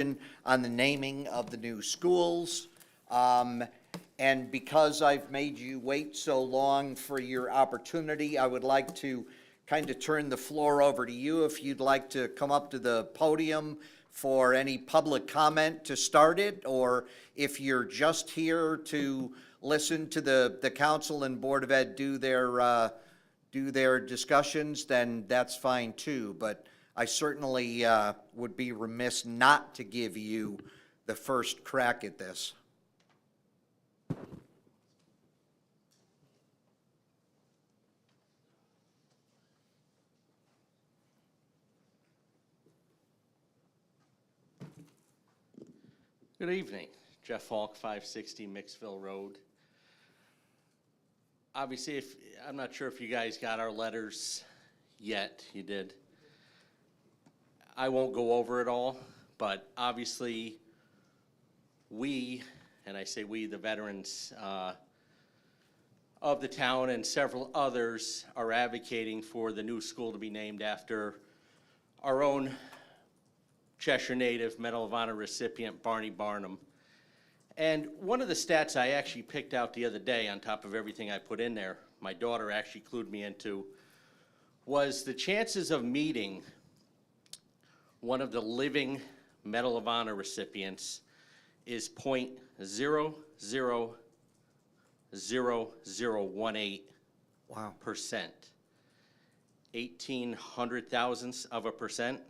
on the naming of the new schools. And because I've made you wait so long for your opportunity, I would like to kind of turn the floor over to you if you'd like to come up to the podium for any public comment to start it, or if you're just here to listen to the council and Board of Ed do their discussions, then that's fine too. But I certainly would be remiss not to give you the first crack at this. Good evening. Jeff Falk, 560 Mixville Road. Obviously, I'm not sure if you guys got our letters yet. You did. I won't go over it all, but obviously we, and I say we, the veterans of the town and several others, are advocating for the new school to be named after our own Cheshire native Medal of Honor recipient, Barney Barnum. And one of the stats I actually picked out the other day on top of everything I put in there, my daughter actually clued me into, was the chances of meeting one of the living Medal of Honor recipients is 0.000018%. Wow. 1,800 thousandths of a percent.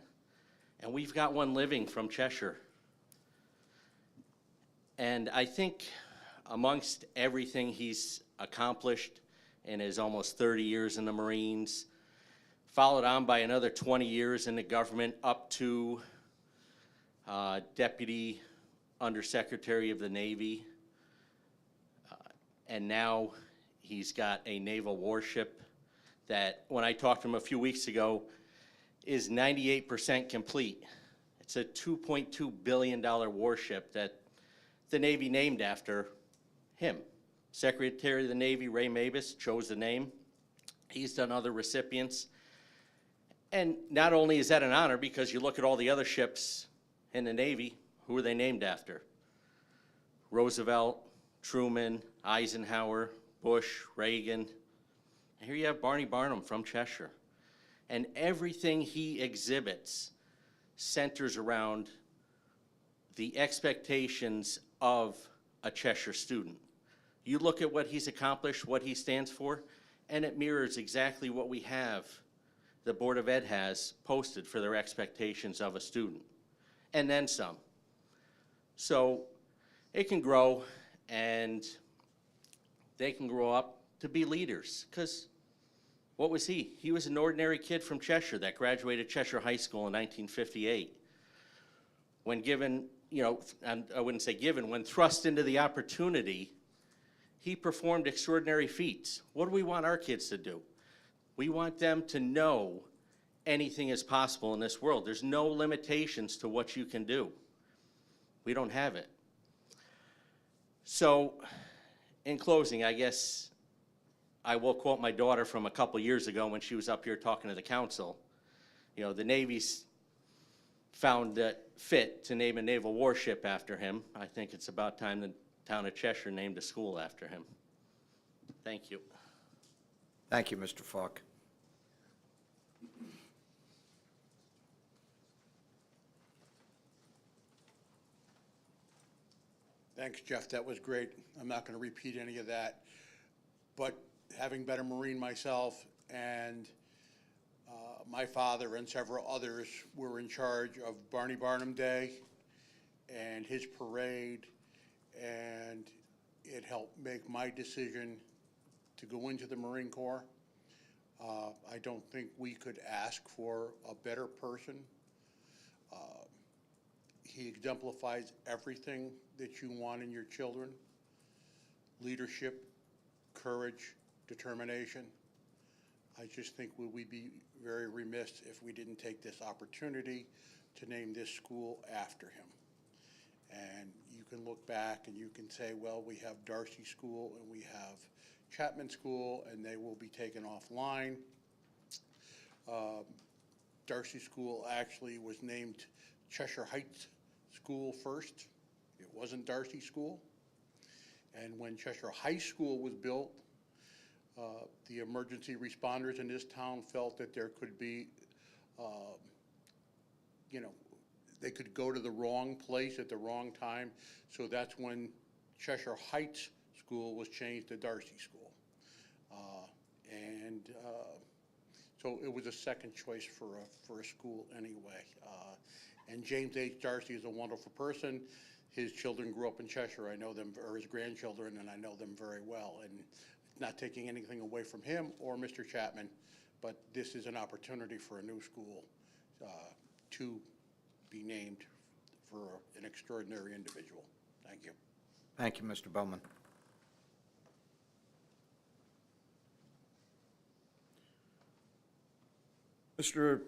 And we've got one living from Cheshire. And I think amongst everything he's accomplished in his almost 30 years in the Marines, followed on by another 20 years in the government up to Deputy Undersecretary of the Navy, and now he's got a naval warship that, when I talked to him a few weeks ago, is 98% complete. It's a $2.2 billion warship that the Navy named after him. Secretary of the Navy Ray Mabus chose the name. He's done other recipients. And not only is that an honor, because you look at all the other ships in the Navy, who are they named after? Roosevelt, Truman, Eisenhower, Bush, Reagan. And here you have Barney Barnum from Cheshire. And everything he exhibits centers around the expectations of a Cheshire student. You look at what he's accomplished, what he stands for, and it mirrors exactly what we have, the Board of Ed has posted for their expectations of a student, and then some. So it can grow, and they can grow up to be leaders, because what was he? He was an ordinary kid from Cheshire that graduated Cheshire High School in 1958. When given, and I wouldn't say given, when thrust into the opportunity, he performed extraordinary feats. What do we want our kids to do? We want them to know anything is possible in this world. There's no limitations to what you can do. We don't have it. So, in closing, I guess I will quote my daughter from a couple years ago when she was up here talking to the council. The Navy's found it fit to name a naval warship after him. I think it's about time the town of Cheshire named a school after him. Thank you. Thank you, Mr. Falk. Thanks, Jeff. That was great. I'm not going to repeat any of that. But having been a Marine myself, and my father and several others were in charge of Barney Barnum Day and his parade, and it helped make my decision to go into the Marine Corps. I don't think we could ask for a better person. He exemplifies everything that you want in your children: leadership, courage, determination. I just think we'd be very remiss if we didn't take this opportunity to name this school after him. And you can look back and you can say, well, we have Darcy School and we have Chapman School, and they will be taken offline. Darcy School actually was named Cheshire Heights School first. It wasn't Darcy School. And when Cheshire High School was built, the emergency responders in this town felt that there could be, they could go to the wrong place at the wrong time. So that's when Cheshire Heights School was changed to Darcy School. So it was a second choice for a school anyway. And James H. Darcy is a wonderful person. His children grew up in Cheshire. I know them, or his grandchildren, and I know them very well. And not taking anything away from him or Mr. Chapman, but this is an opportunity for a new school to be named for an extraordinary individual. Thank you. Thank you, Mr. Bowman.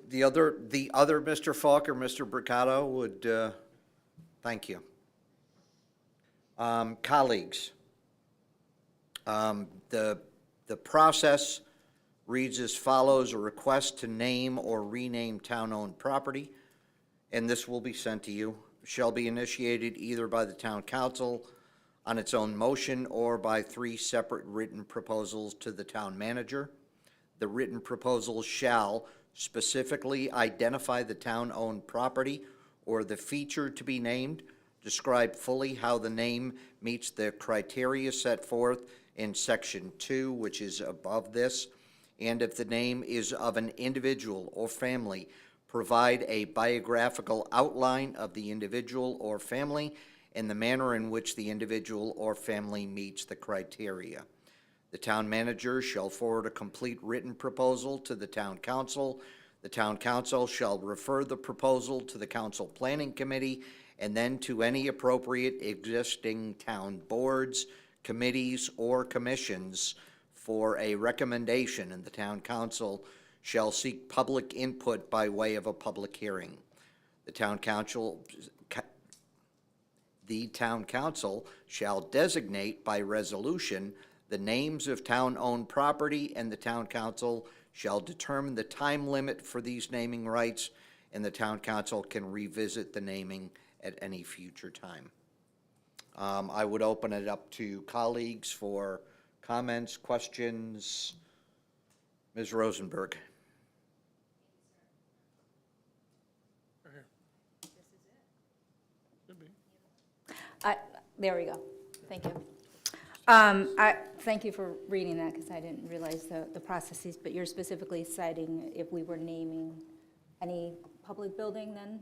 The other Mr. Falk or Mr. Bricato would, thank you. Colleagues, the process reads as follows: a request to name or rename town-owned property, and this will be sent to you, shall be initiated either by the town council on its own motion or by 3 separate written proposals to the town manager. The written proposals shall specifically identify the town-owned property or the feature to be named, describe fully how the name meets the criteria set forth in Section 2, which is above this, and if the name is of an individual or family, provide a biographical outline of the individual or family and the manner in which the individual or family meets the criteria. The town manager shall forward a complete written proposal to the town council. The town council shall refer the proposal to the council planning committee and then to any appropriate existing town boards, committees, or commissions for a recommendation, and the town council shall seek public input by way of a public hearing. The town council shall designate by resolution the names of town-owned property, and the town council shall determine the time limit for these naming rights, and the town council can revisit the naming at any future time. I would open it up to colleagues for comments, questions. Ms. Rosenberg. There we go. Thank you. Thank you for reading that, because I didn't realize the processes, but you're specifically citing if we were naming any public building then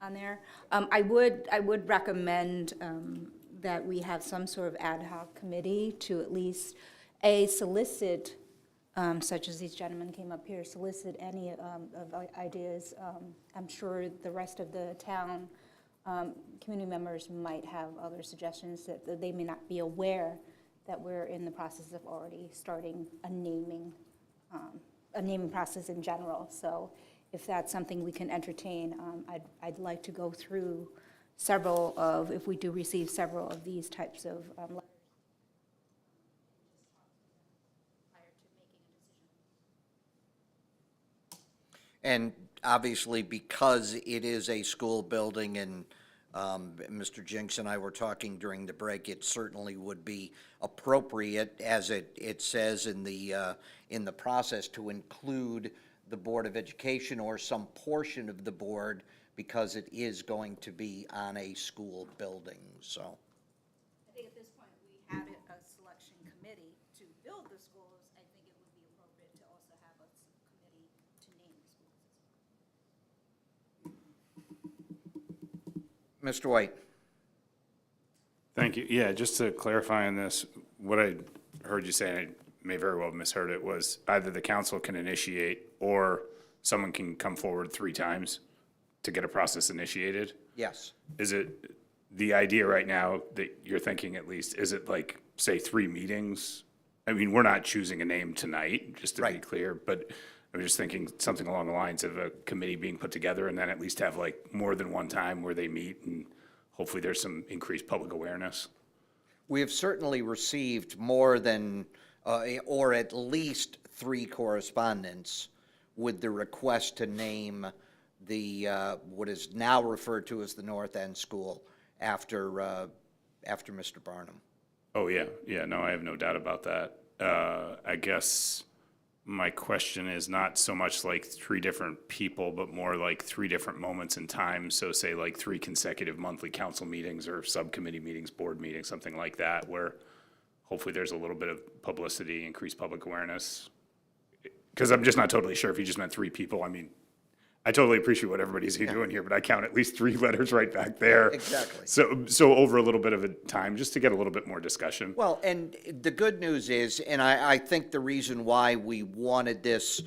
on there. I would recommend that we have some sort of ad hoc committee to at least, solicit, such as these gentlemen came up here, solicit any of ideas. I'm sure the rest of the town community members might have other suggestions that they may not be aware that we're in the process of already starting a naming process in general. So if that's something we can entertain, I'd like to go through several of, if we do receive several of these types of letters. And obviously, because it is a school building, and Mr. Jinks and I were talking during the break, it certainly would be appropriate, as it says in the process, to include the Board of Education or some portion of the board, because it is going to be on a school building, so. I think at this point, we had a selection committee to build the schools. I think it would be appropriate to also have a committee to name the schools. Mr. White. Thank you. Yeah, just to clarify on this, what I heard you say, and I may very well have misheard it, was either the council can initiate or someone can come forward 3 times to get a process initiated. Yes. Is it the idea right now that you're thinking, at least, is it like, say, 3 meetings? I mean, we're not choosing a name tonight, just to be Right. clear, but I'm just thinking something along the lines of a committee being put together and then at least have like more than one time where they meet and hopefully there's some increased public awareness. We have certainly received more than, or at least 3 correspondents with the request to name what is now referred to as the North End School after Mr. Barnum. Oh, yeah, yeah, no, I have no doubt about that. I guess my question is not so much like three different people, but more like three different moments in time. So say like 3 consecutive monthly council meetings or subcommittee meetings, board meetings, something like that, where hopefully there's a little bit of publicity, increased public awareness. Because I'm just not totally sure if you just meant 3 people. I mean, I totally appreciate what everybody's doing here, but I count at least 3 letters right back there. Exactly. So over a little bit of a time, just to get a little bit more discussion. Well, and the good news is, and I think the reason why we wanted this,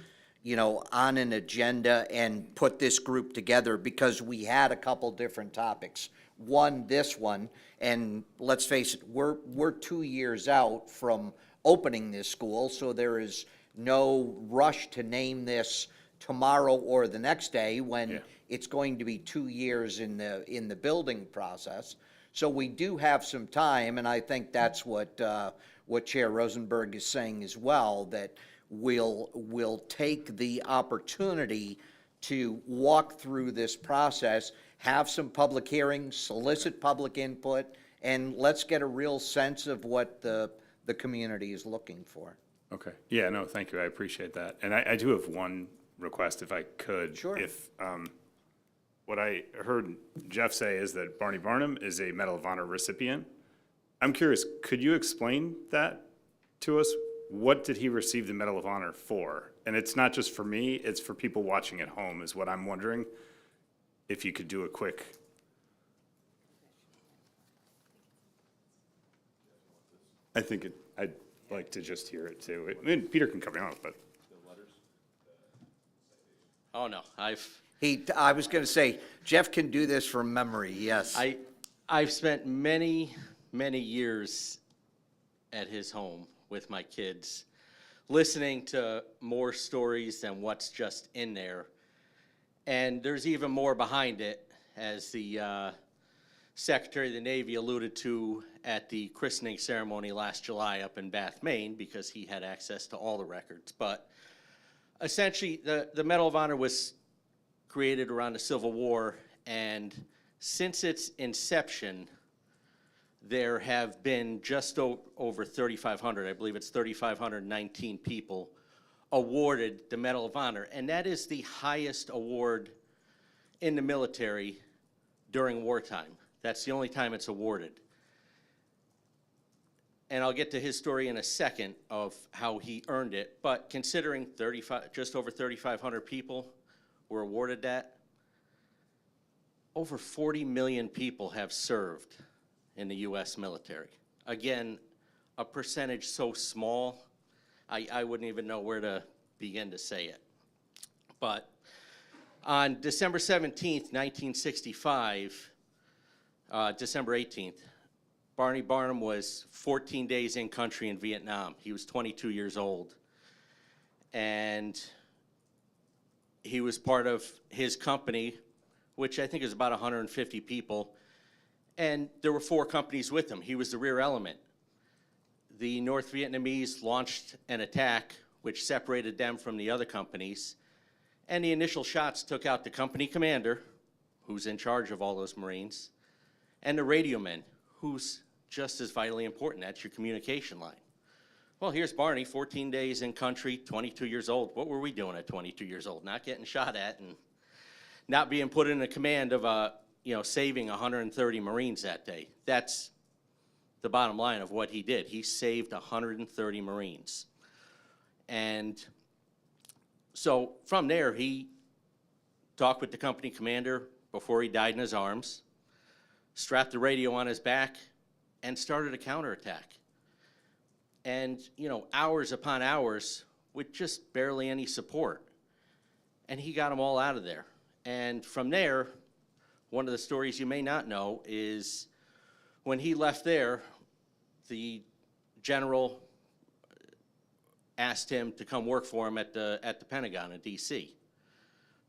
on an agenda and put this group together, because we had a couple different topics. One, this one, and let's face it, we're 2 years out from opening this school, so there is no rush to name this tomorrow or the next day when it's going to be 2 years in the building process. So we do have some time, and I think that's what Chair Rosenberg is saying as well, that we'll take the opportunity to walk through this process, have some public hearings, solicit public input, and let's get a real sense of what the community is looking for. Okay. Yeah, no, thank you. I appreciate that. And I do have one request, if I could. Sure. If, what I heard Jeff say is that Barney Barnum is a Medal of Honor recipient. I'm curious, could you explain that to us? What did he receive the Medal of Honor for? And it's not just for me, it's for people watching at home is what I'm wondering. If you could do a quick. I'd like to just hear it too. I mean, Peter can come out, but. Oh, no, I was going to say, Jeff can do this from memory, yes. I've spent many, many years at his home with my kids, listening to more stories than what's just in there. And there's even more behind it, as the Secretary of the Navy alluded to at the christening ceremony last July up in Bath, Maine, because he had access to all the records. But essentially, the Medal of Honor was created around the Civil War, and since its inception, there have been just over 3,500, I believe it's 3,519 people, awarded the Medal of Honor. And that is the highest award in the military during wartime. That's the only time it's awarded. And I'll get to his story in a second of how he earned it. But considering just over 3,500 people were awarded that, over 40 million people have served in the U.S. military. Again, a percentage so small, I wouldn't even know where to begin to say it. But on December 17th, 1965, December 18th, Barney Barnum was 14 days in country in Vietnam. He was 22 years old. And he was part of his company, which I think is about 150 people. And there were 4 companies with him. He was the rear element. The North Vietnamese launched an attack which separated them from the other companies. And the initial shots took out the company commander, who's in charge of all those Marines, and the radio men, who's just as vitally important. That's your communication line. Well, here's Barney, 14 days in country, 22 years old. What were we doing at 22 years old? Not getting shot at and not being put in a command of, saving 130 Marines that day. That's the bottom line of what he did. He saved 130 Marines. And so from there, he talked with the company commander before he died in his arms, strapped the radio on his back, and started a counterattack. And, hours upon hours with just barely any support. And he got them all out of there. And from there, one of the stories you may not know is when he left there, the general asked him to come work for him at the Pentagon in D.C.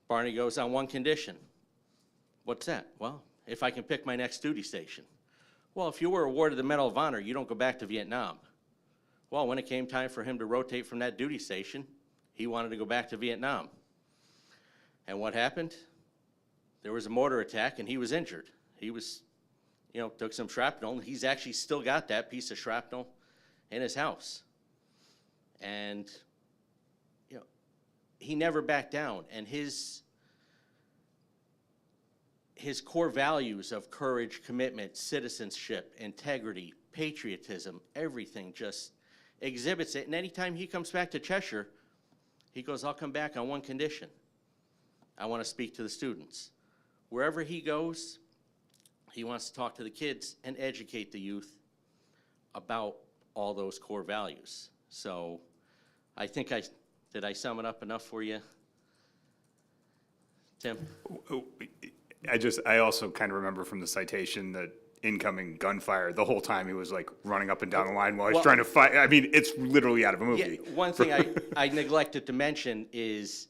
Barney goes, on one condition. What's that? Well, if I can pick my next duty station. Well, if you were awarded the Medal of Honor, you don't go back to Vietnam. Well, when it came time for him to rotate from that duty station, he wanted to go back to Vietnam. And what happened? there was a mortar attack and he was injured. He was, took some shrapnel. He's actually still got that piece of shrapnel in his house. And, he never backed down. And his core values of courage, commitment, citizenship, integrity, patriotism, everything just exhibits it. And anytime he comes back to Cheshire, he goes, I'll come back on one condition. I want to speak to the students. Wherever he goes, he wants to talk to the kids and educate the youth about all those core values. So I think did I sum it up enough for you, Tim? I also kind of remember from the citation that incoming gunfire, the whole time he was like running up and down the line while he's trying to fight. I mean, it's literally out of a movie. Yeah, one thing I neglected to mention is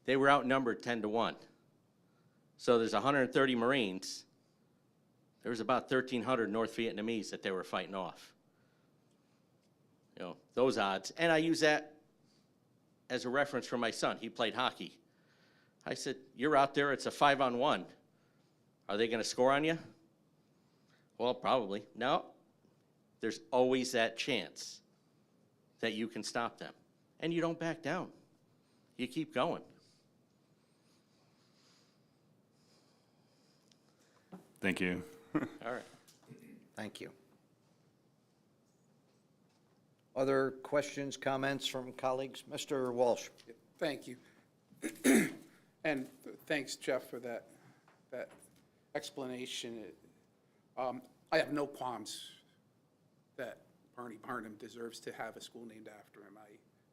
they were outnumbered 10-1. So there's 130 Marines. There was about 1,300 North Vietnamese that they were fighting off. Those odds. And I use that as a reference for my son. He played hockey. I said, you're out there, it's a 5-on-1. Are they going to score on you? Well, probably. No. There's always that chance that you can stop them. And you don't back down. You keep going. Thank you. All right. Thank you. Other questions, comments from colleagues? Mr. Walsh? Thank you. And thanks, Jeff, for that explanation. I have no qualms that Barney Barnum deserves to have a school named after him.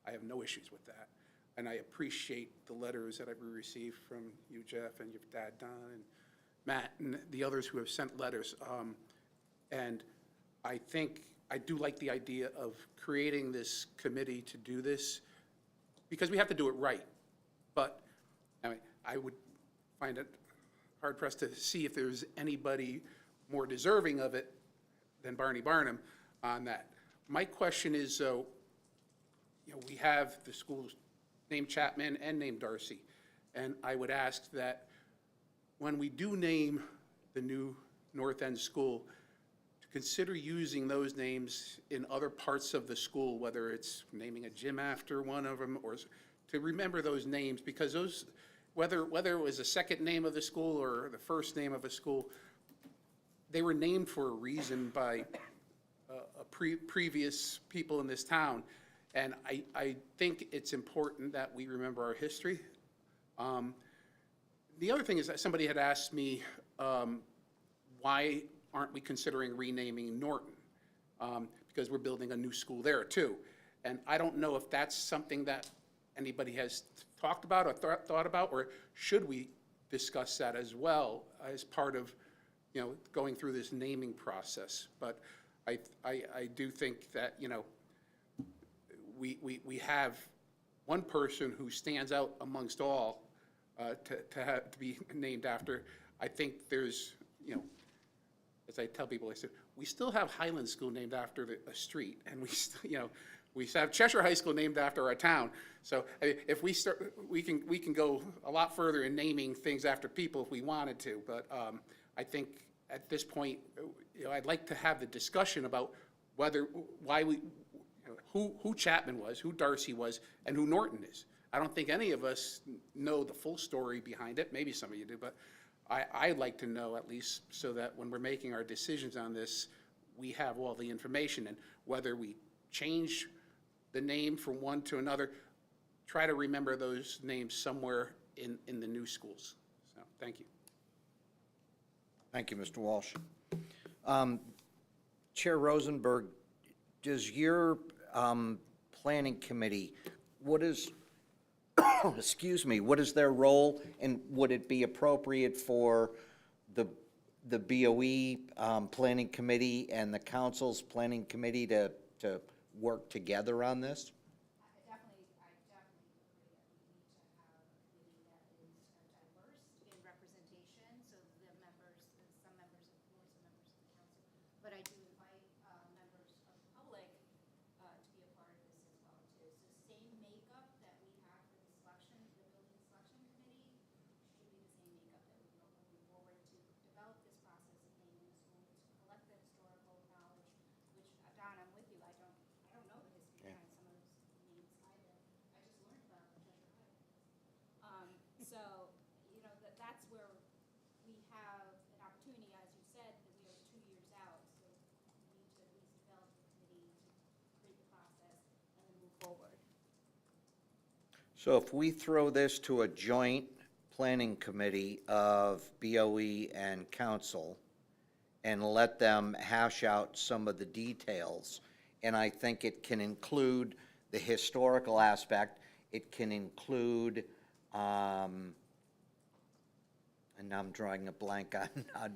I have no issues with that. And I appreciate the letters that I've received from you, Jeff, and your dad, Don, and Matt, and the others who have sent letters. And I think I do like the idea of creating this committee to do this, because we have to do it right. But I mean, I would find it hard-pressed to see if there's anybody more deserving of it than Barney Barnum on that. My question is, though, we have the schools named Chapman and named Darcy, and I would ask that when we do name the new North End School, to consider using those names in other parts of the school, whether it's naming a gym after one of them, or to remember those names, because those, whether it was the second name of the school or the first name of a school, they were named for a reason by previous people in this town. And I think it's important that we remember our history. The other thing is that somebody had asked me, why aren't we considering renaming Norton? Because we're building a new school there too. And I don't know if that's something that anybody has talked about or thought about, or should we discuss that as well as part of, going through this naming process? But I do think that, we have one person who stands out amongst all to be named after. I think there's, as I tell people, I said, we still have Highland School named after a street, and we have Cheshire High School named after our town. So if we start, we can go a lot further in naming things after people if we wanted to. But I think at this point, I'd like to have the discussion about who Chapman was, who Darcy was, and who Norton is. I don't think any of us know the full story behind it. Maybe some of you do, but I'd like to know, at least, so that when we're making our decisions on this, we have all the information. And whether we change the name from one to another, try to remember those names somewhere in the new schools. So, thank you. Thank you, Mr. Walsh. Chair Rosenberg, does your planning committee, what is their role, and would it be appropriate for the BOE planning committee and the council's planning committee to work together on this? I definitely agree that we need to have a committee that is diverse in representation, so the members, some members of the board, some members of the council. But I do invite members of the public to be a part of this as well too. So same makeup that we have for the selection, the building selection committee, should be the So if we throw this to a joint planning committee of BOE and council and let them hash out some of the details, and I think it can include the historical aspect, it can include, and now I'm drawing a blank on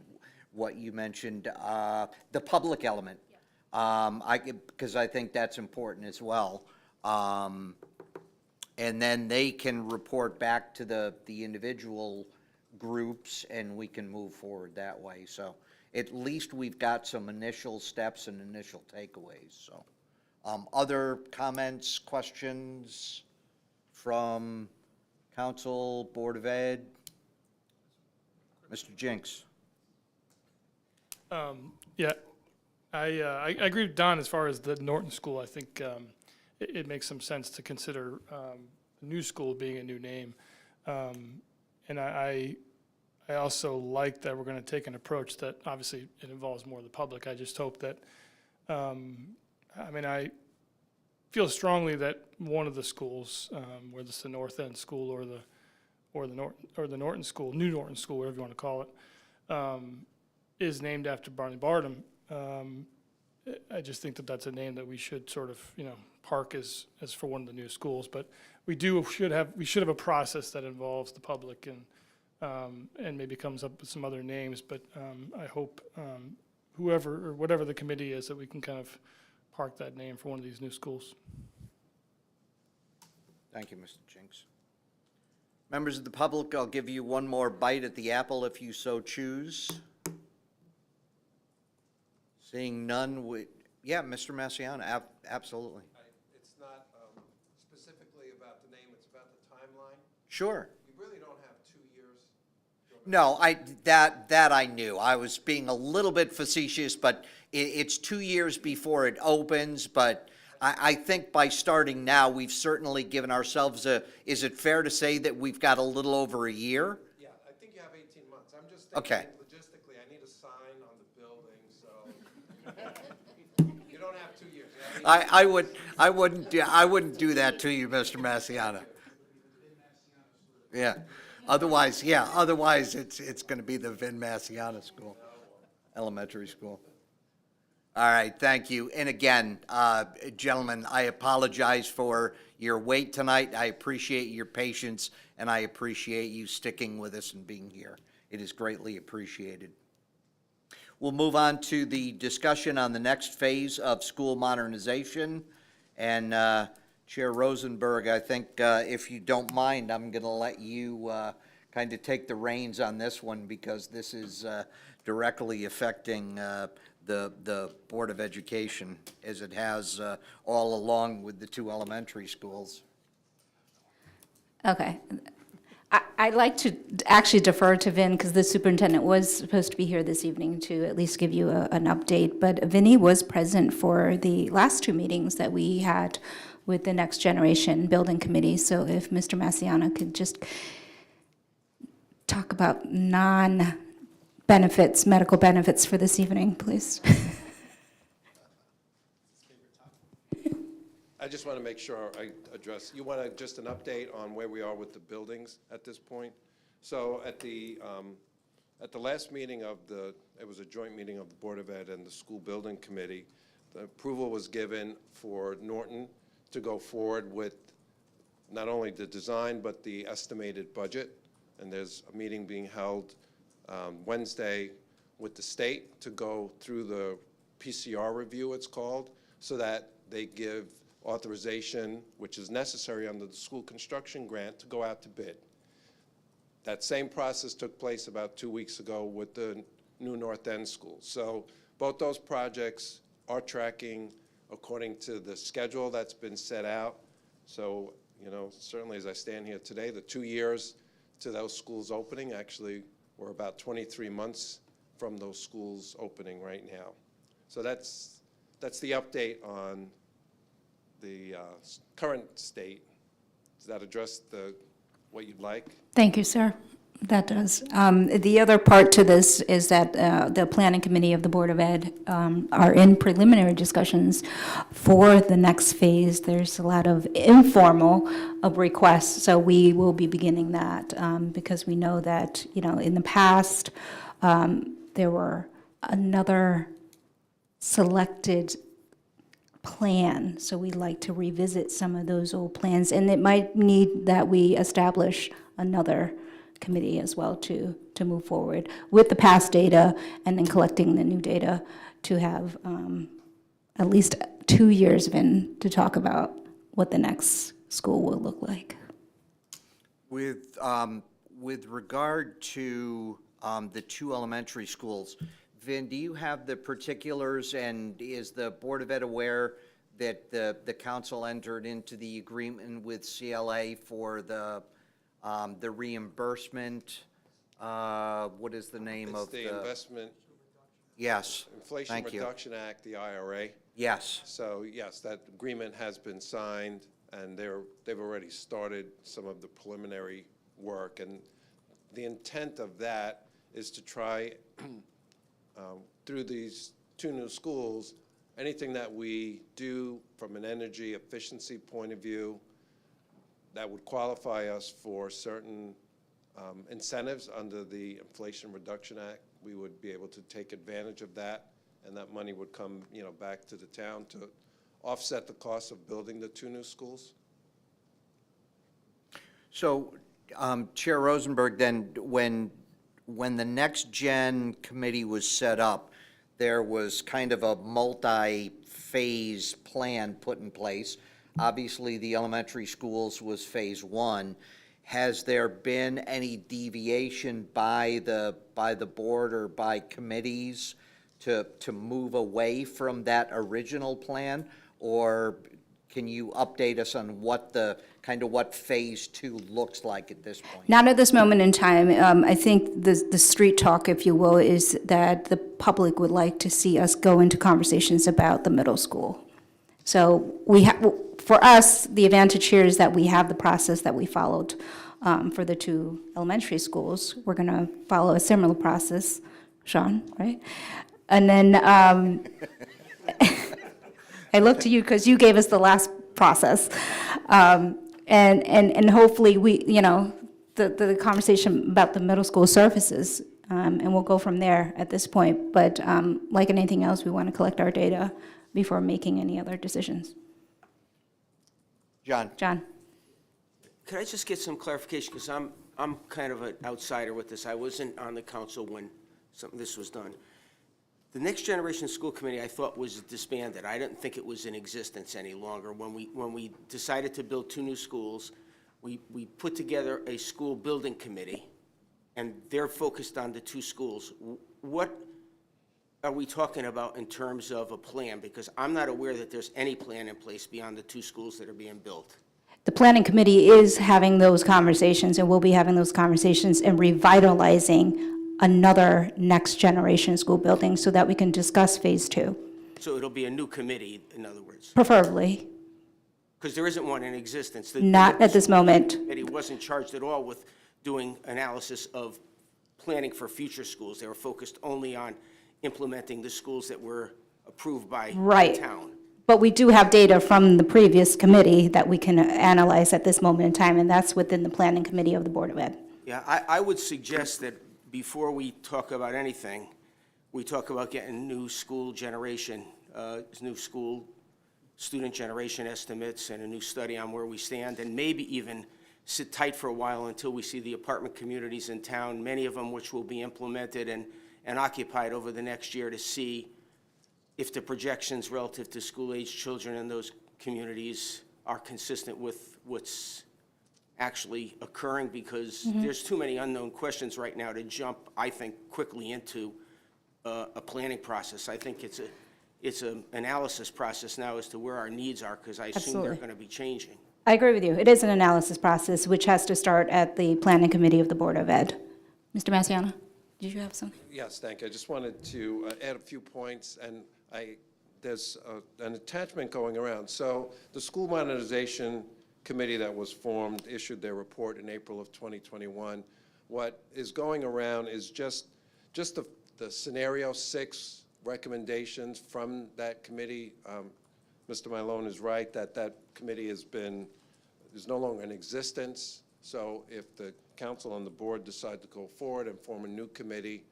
what you mentioned, the public element. Because I think that's important as well. And then they can report back to the individual groups, and we can move forward that way. So at least we've got some initial steps and initial takeaways, so. Other comments, questions from council, Board of Ed? Mr. Jinks? Yeah, I agree with Don as far as the Norton School. I think it makes some sense to consider the new school being a new name. And I also like that we're going to take an approach that, obviously, it involves more of the public. I just hope that, I feel strongly that one of the schools, whether it's the North End School or the Norton School, New Norton School, whatever you want to call it, is named after Barney Bardem. I just think that that's a name that we should sort of, park as for one of the new schools. But we should have a process that involves the public and maybe comes up with some other names. But I hope whoever or whatever the committee is, that we can kind of park that name for one of these new schools. Thank you, Mr. Jinks. Members of the public, I'll give you one more bite at the apple if you so choose. Seeing none, yeah, Mr. Massiano, absolutely. It's not specifically about the name, it's about the timeline. Sure. You really don't have 2 years. No, that I knew. I was being a little bit facetious, but it's 2 years before it opens, but I think by starting now, we've certainly given ourselves is it fair to say that we've got a little over a year? Yeah, I think you have 18 months. I'm just Okay. thinking logistically, I need a sign on the building, so you don't have 2 years. You have 18 I wouldn't do that to you, Mr. Massiano. Yeah, otherwise it's going to be the Vin Massiano School, elementary school. All right, thank you. And again, gentlemen, I apologize for your wait tonight. I appreciate your patience, and I appreciate you sticking with us and being here. It is greatly appreciated. We'll move on to the discussion on the next phase of school modernization. And Chair Rosenberg, I think if you don't mind, I'm going to let you kind of take the reins on this one, because this is directly affecting the Board of Education, as it has all along with the two elementary schools. Okay. I'd like to actually defer to Vin, because the superintendent was supposed to be here this evening to at least give you an update. But Vinny was present for the last two meetings that we had with the Next Generation Building Committee. So if Mr. Massiano could just talk about non-benefits, medical benefits for this evening, please. I just want to make sure I address, you want just an update on where we are with the buildings at this point? So at the last meeting it was a joint meeting of the Board of Ed and the School Building Committee, the approval was given for Norton to go forward with not only the design, but the estimated budget. And there's a meeting being held Wednesday with the state to go through the PCR review, it's called, so that they give authorization, which is necessary under the school construction grant, to go out to bid. That same process took place about 2 weeks ago with the new North End School. So both those projects are tracking according to the schedule that's been set out. So, certainly as I stand here today, the 2 years to those schools opening, actually, we're about 23 months from those schools opening right now. So that's the update on the current state. Does that address what you'd like? Thank you, sir. That does. The other part to this is that the planning committee of the Board of Ed are in preliminary discussions for the next phase. There's a lot of informal requests, so we will be beginning that because we know that, in the past, there were another selected plan, so we'd like to revisit some of those old plans, and it might need that we establish another committee as well to move forward with the past data and then collecting the new data to have at least 2 years to talk about what the next school will look like. With regard to the 2 elementary schools, Vin, do you have the particulars, and is the Board of Ed aware that the council entered into the agreement with CLA for the reimbursement? What is the name of It's the Investment, Yes, Inflation thank you. Reduction Act, the IRA. Yes. So, yes, that agreement has been signed, and they've already started some of the preliminary work. And the intent of that is to try, through these 2 new schools, anything that we do from an energy efficiency point of view that would qualify us for certain incentives under the Inflation Reduction Act, we would be able to take advantage of that, and that money would come, back to the town to offset the cost of building the 2 new schools. So, Chair Rosenberg, then, when the Next Gen Committee was set up, there was kind of a multi-phase plan put in place. Obviously, the elementary schools was phase 1. Has there been any deviation by the board or by committees to move away from that original plan? Or can you update us on what phase 2 looks like at this point? Not at this moment in time. I think the street talk, if you will, is that the public would like to see us go into conversations about the middle school. So for us, the advantage here is that we have the process that we followed for the 2 elementary schools. We're going to follow a similar process, Sean, right? And then I look to you because you gave us the last process. And hopefully the conversation about the middle school surfaces, and we'll go from there at this point. But like anything else, we want to collect our data before making any other decisions. John? Could I just get some clarification, because I'm kind of an outsider with this. I wasn't on the council when some of this was done. The Next Generation School Committee, I thought, was disbanded. I didn't think it was in existence any longer. When we decided to build 2 new schools, we put together a school building committee, and they're focused on the 2 schools. What are we talking about in terms of a plan? Because I'm not aware that there's any plan in place beyond the 2 schools that are being built. The planning committee is having those conversations, and we'll be having those conversations and revitalizing another next generation school building so that we can discuss phase 2. So it'll be a new committee, in other words? Preferably, Because there isn't one in existence. not at this moment. Committee wasn't charged at all with doing analysis of planning for future schools. They were focused only on implementing the schools that were approved by the Right. town. But we do have data from the previous committee that we can analyze at this moment in time, and that's within the planning committee of the Board of Ed. Yeah, I would suggest that before we talk about anything, we talk about getting new school generation, new school student generation estimates and a new study on where we stand, and maybe even sit tight for a while until we see the apartment communities in town, many of them which will be implemented and occupied over the next year, to see if the projections relative to school-age children in those communities are consistent with what's actually occurring, because there's too many unknown questions right now to jump, I think, quickly into a planning process. I think it's an analysis process now as to where our needs are, because I assume they're Absolutely. going to be changing. I agree with you. It is an analysis process, which has to start at the planning committee of the Board of Ed. Mr. Masiano, did you have something? Yes, thank you. I just wanted to add a few points, and there's an attachment going around. So the School Modernization Committee that was formed issued their report in April of 2021. what is going around is just the scenario 6 recommendations from that committee. Mr. Malone is right that that committee is no longer in existence. So if the council and the board decide to go forward and form a new committee,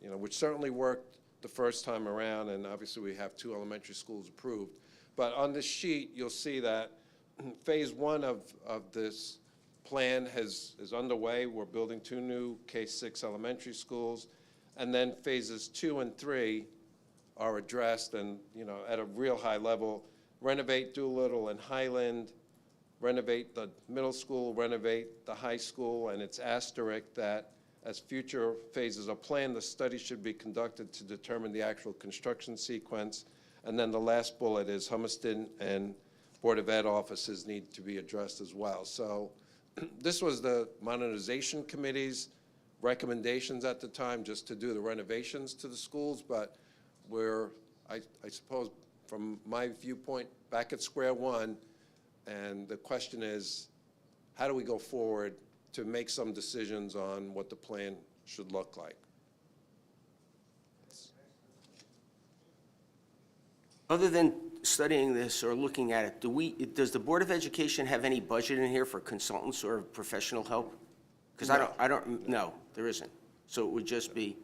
which certainly worked the first time around, and obviously we have 2 elementary schools approved. But on this sheet, you'll see that phase 1 of this plan is underway. We're building 2 new K-6 elementary schools. And then phases 2 and 3 are addressed and, at a real high level, renovate Doolittle and Highland, renovate the middle school, renovate the high school, and it's asterisk that as future phases are planned, the study should be conducted to determine the actual construction sequence. And then the last bullet is Humeston and Board of Ed offices need to be addressed as well. So this was the modernization committee's recommendations at the time, just to do the renovations to the schools, but we're, I suppose, from my viewpoint, back at square one, and the question is, how do we go forward to make some decisions on what the plan should look like? Other than studying this or looking at it, does the Board of Education have any budget in here for consultants or professional help? Because no, there isn't. So it would just be,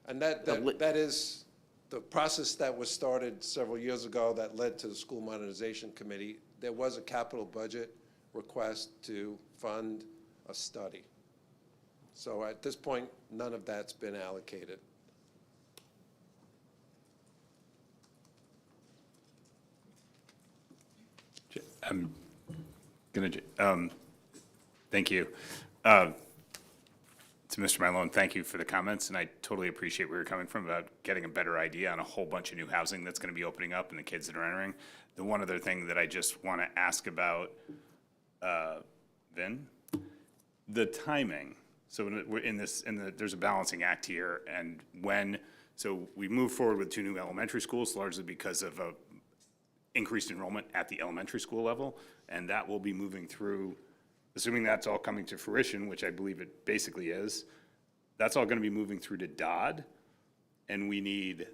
And that is the process that was started several years ago that led to the School Modernization Committee. There was a capital budget request to fund a study. So at this point, none of that's been allocated. I'm gonna, thank you. To Mr. Malone, thank you for the comments, and I totally appreciate where you're coming from about getting a better idea on a whole bunch of new housing that's gonna be opening up and the kids that are entering. The one other thing that I just wanna ask about, Vin, the timing. So we're there's a balancing act here, and so we move forward with 2 new elementary schools largely because of a increased enrollment at the elementary school level, and that will be moving through, assuming that's all coming to fruition, which I believe it basically is, that's all gonna be moving through to Dodd, and we need,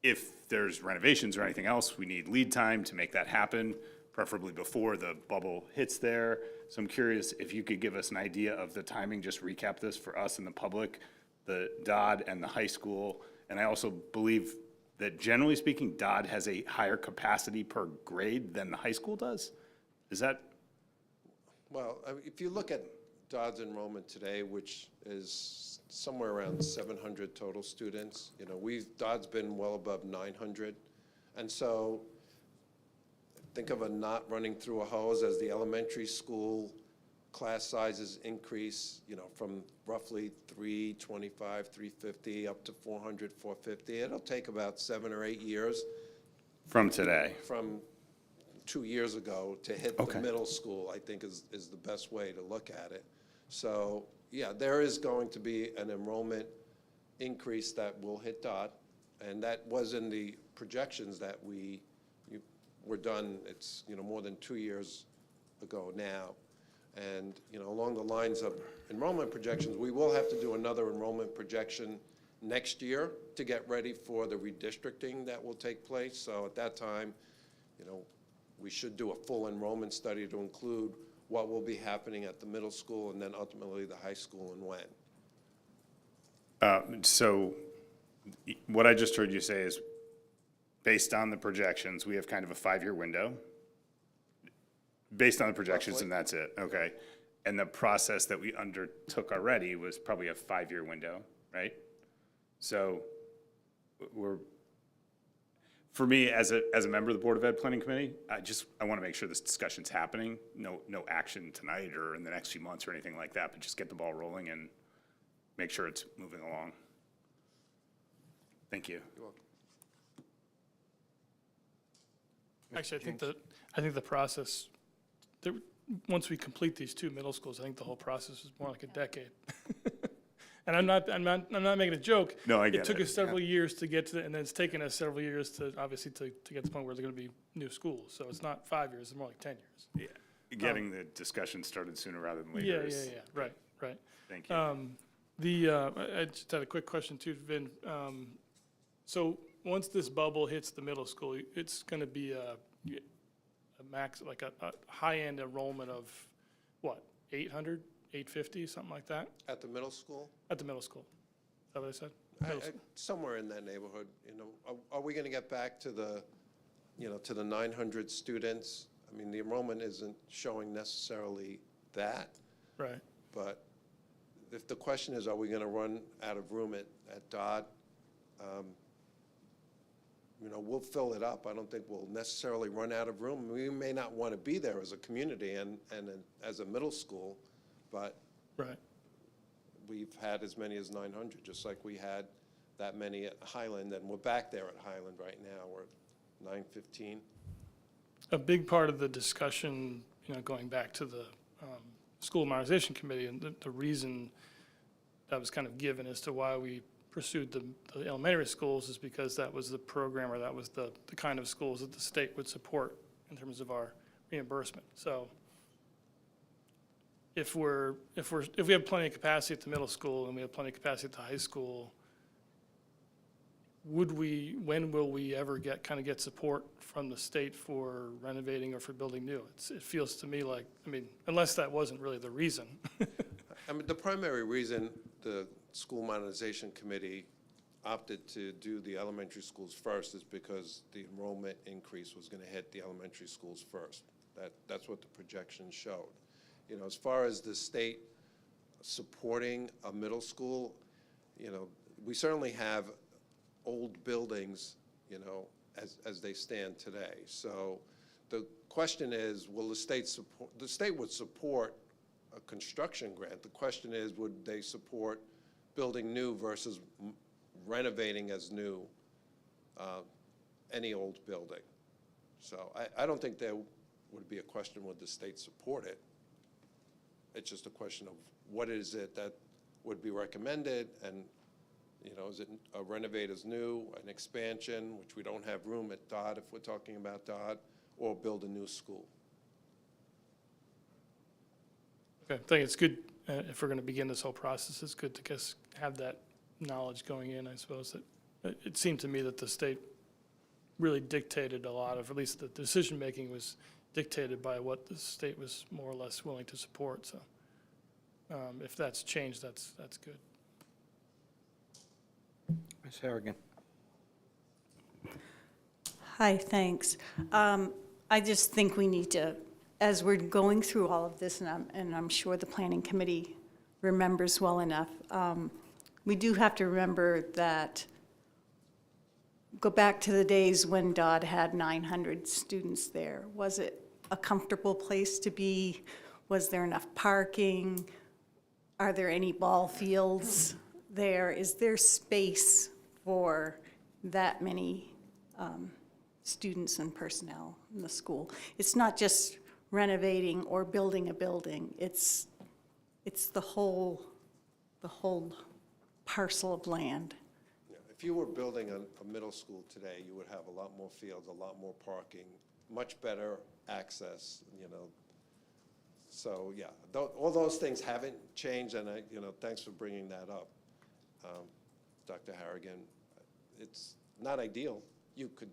if there's renovations or anything else, we need lead time to make that happen, preferably before the bubble hits there. So I'm curious if you could give us an idea of the timing, just recap this for us and the public, the Dodd and the high school. And I also believe that generally speaking, Dodd has a higher capacity per grade than the high school does? Is that? Well, if you look at Dodd's enrollment today, which is somewhere around 700 total students, Dodd's been well above 900. And so think of a knot running through a hose as the elementary school class sizes increase, from roughly 325, 350 up to 400, 450. It'll take about 7 or 8 years From today? from 2 years ago to hit the middle school, I think is the best way to look at it. So, yeah, there is going to be an enrollment increase that will hit Dodd, and that was in the projections that were done, it's, more than 2 years ago now. And, along the lines of enrollment projections, we will have to do another enrollment projection next year to get ready for the redistricting that will take place. So at that time, we should do a full enrollment study to include what will be happening at the middle school and then ultimately the high school and when. So what I just heard you say is, based on the projections, we have kind of a 5-year window. Based on the projections, and that's it, okay. And the process that we undertook already was probably a 5-year window, right? So for me, as a member of the Board of Ed Planning Committee, I want to make sure this discussion's happening. No action tonight or in the next few months or anything like that, but just get the ball rolling and make sure it's moving along. Thank you. You're welcome. Actually, I think the process, once we complete these 2 middle schools, I think the whole process is more like a decade. And I'm not making a joke. No, I get It took it. us several years to get to, and then it's taken us several years to, obviously, to get to the point where there's gonna be new schools. So it's not 5 years, it's more like 10 years. Yeah, getting the discussion started sooner rather than later Yeah, is. right. Right. Thank you. I just had a quick question too, Vin. So once this bubble hits the middle school, it's going to be a max, like a high-end enrollment of what, 800, 850, something like that, At the middle school? at the middle school? Is that what I said? Middle school. Somewhere in that neighborhood, you know. Are we going to get back to the, you know, to the 900 students? I mean, the enrollment isn't showing necessarily that, Right. but if the question is, are we going to run out of room at Dodd? You know, we'll fill it up. I don't think we'll necessarily run out of room. We may not want to be there as a community and as a middle school, but Right. we've had as many as 900, just like we had that many at Highland, and we're back there at Highland right now. We're at 915. A big part of the discussion, you know, going back to the School Modernization Committee, and the reason that was kind of given as to why we pursued the elementary schools is because that was the program, or that was the kind of schools that the state would support in terms of our reimbursement. So if we have plenty of capacity at the middle school and we have plenty of capacity at the high school, when will we ever get support from the state for renovating or for building new? It feels to me like, I mean, unless that wasn't really the reason. I mean, the primary reason the School Modernization Committee opted to do the elementary schools first is because the enrollment increase was going to hit the elementary schools first. That's what the projections showed. You know, as far as the state supporting a middle school, you know, we certainly have old buildings, you know, as they stand today. So the question is, will the state support, the state would support a construction grant. The question is, would they support building new versus renovating as new any old building? So I don't think there would be a question, would the state support it? It's just a question of what is it that would be recommended, and, you know, is it a renovate as new, an expansion, which we don't have room at Dodd if we're talking about Dodd, or build a new school? Okay, I think it's good, if we're going to begin this whole process, it's good to have that knowledge going in, I suppose. That it seemed to me that the state really dictated a lot of, at least the decision-making was dictated by what the state was more or less willing to support, so if that's changed, that's good. Ms. Harrigan. Hi, thanks. I just think we need to, as we're going through all of this, and I'm sure the planning committee remembers well enough, we do have to remember that, go back to the days when Dodd had 900 students there. Was it a comfortable place to be? Was there enough parking? Are there any ball fields there? Is there space for that many students and personnel in the school? It's not just renovating or building a building. It's the whole parcel of land. Yeah, if you were building a middle school today, you would have a lot more fields, a lot more parking, much better access, you know. So, yeah, all those things haven't changed, and you know, thanks for bringing that up, Dr. Harrigan. It's not ideal. You could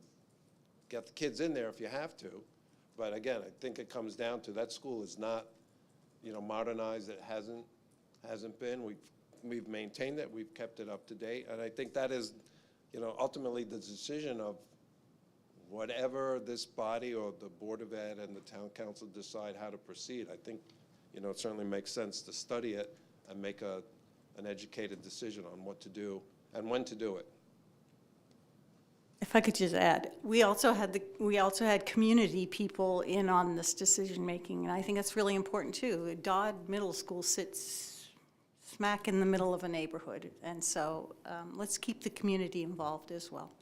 get the kids in there if you have to, but again, I think it comes down to that school is not, you know, modernized. It hasn't been. We've maintained it. We've kept it up to date, and I think that is, you know, ultimately the decision of whatever this body or the Board of Ed and the Town Council decide how to proceed. I think, you know, it certainly makes sense to study it and make an educated decision on what to do and when to do it. If I could just add, we also had community people in on this decision-making, and I think that's really important too. Dodd Middle School sits smack in the middle of a neighborhood, and so let's keep the community involved as well.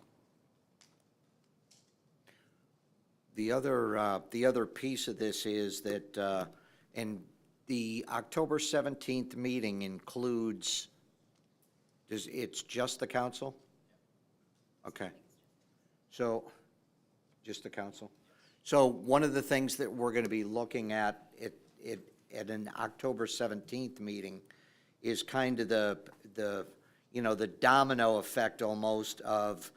The other piece of this is that, and the October 17th meeting includes, it's just the council? Okay. So, just the council? So one of the things that we're going to be looking at an October 17th meeting is kind of the, you know, the domino effect almost of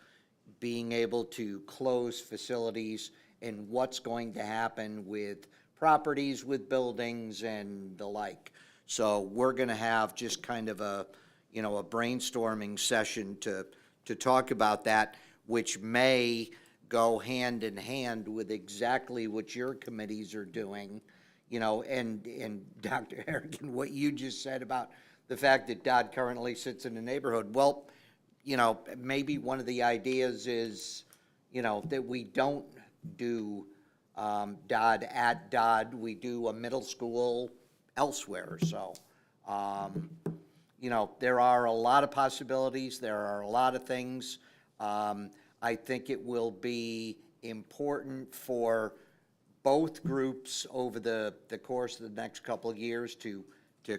being able to close facilities and what's going to happen with properties, with buildings and the like. So we're gonna have just kind of a, you know, a brainstorming session to talk about that, which may go hand in hand with exactly what your committees are doing, you know, and Dr. Harrigan, what you just said about the fact that Dodd currently sits in the neighborhood. Well, you know, maybe one of the ideas is, you know, that we don't do Dodd at Dodd, we do a middle school elsewhere, so, you know, there are a lot of possibilities, there are a lot of things. I think it will be important for both groups over the course of the next couple of years to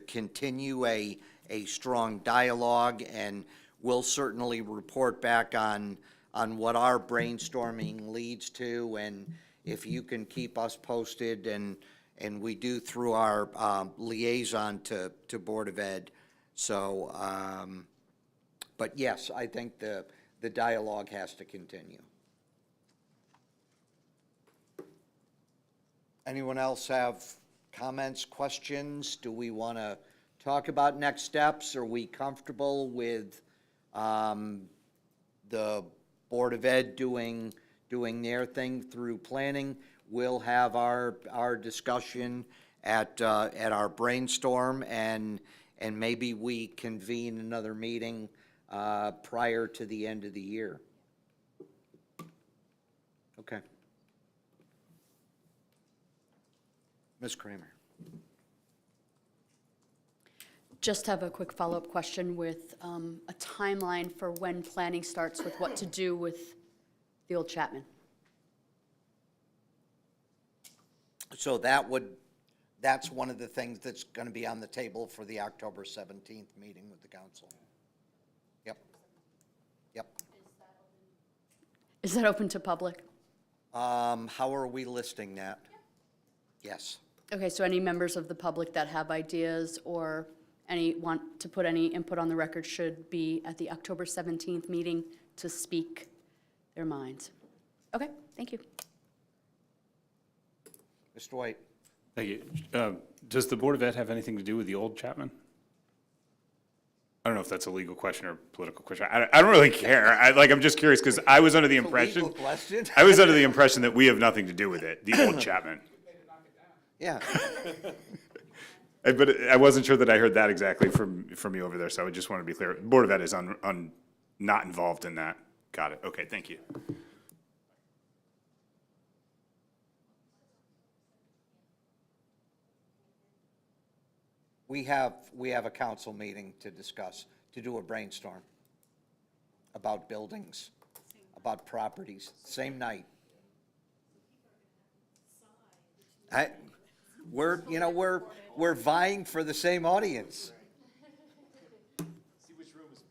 continue a strong dialogue, and we'll certainly report back on what our brainstorming leads to, and if you can keep us posted, and we do through our liaison to Board of Ed. So, but yes, I think the dialogue has to continue. Anyone else have comments, questions? Do we want to talk about next steps? Are we comfortable with the Board of Ed doing their thing through planning? We'll have our discussion at our brainstorm, and maybe we convene another meeting prior to the end of the year. Okay. Ms. Kramer. Just have a quick follow-up question with a timeline for when planning starts with what to do with the old Chapman. So that's one of the things that's going to be on the table for the October 17th meeting with the council. Yep. Yep. Is that open to public? How are we listing that? Yes. Okay, so any members of the public that have ideas or want to put any input on the record should be at the October 17th meeting to speak their minds. Okay, thank you. Mr. White? Thank you. Does the Board of Ed have anything to do with the old Chapman? I don't know if that's a legal question or political question. I don't really care. I'm just curious, because I was under the impression. Legal question? I was under the impression that we have nothing to do with it, the old Chapman. Yeah. But I wasn't sure that I heard that exactly from you over there, so I just want to be clear. Board of Ed is not involved in that. Got it. Okay, thank you. We have a council meeting to discuss, to do a brainstorm about buildings, about properties, same night. We're vying for the same audience. See which room is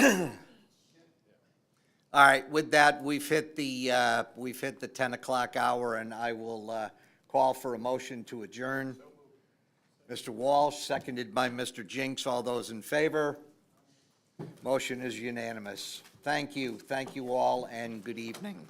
filled. All right, with that, we've hit the 10 o'clock hour, and I will call for a motion to adjourn. Mr. Walsh, seconded by Mr. Jinks. All those in favor? Motion is unanimous. Thank you all, and good evening.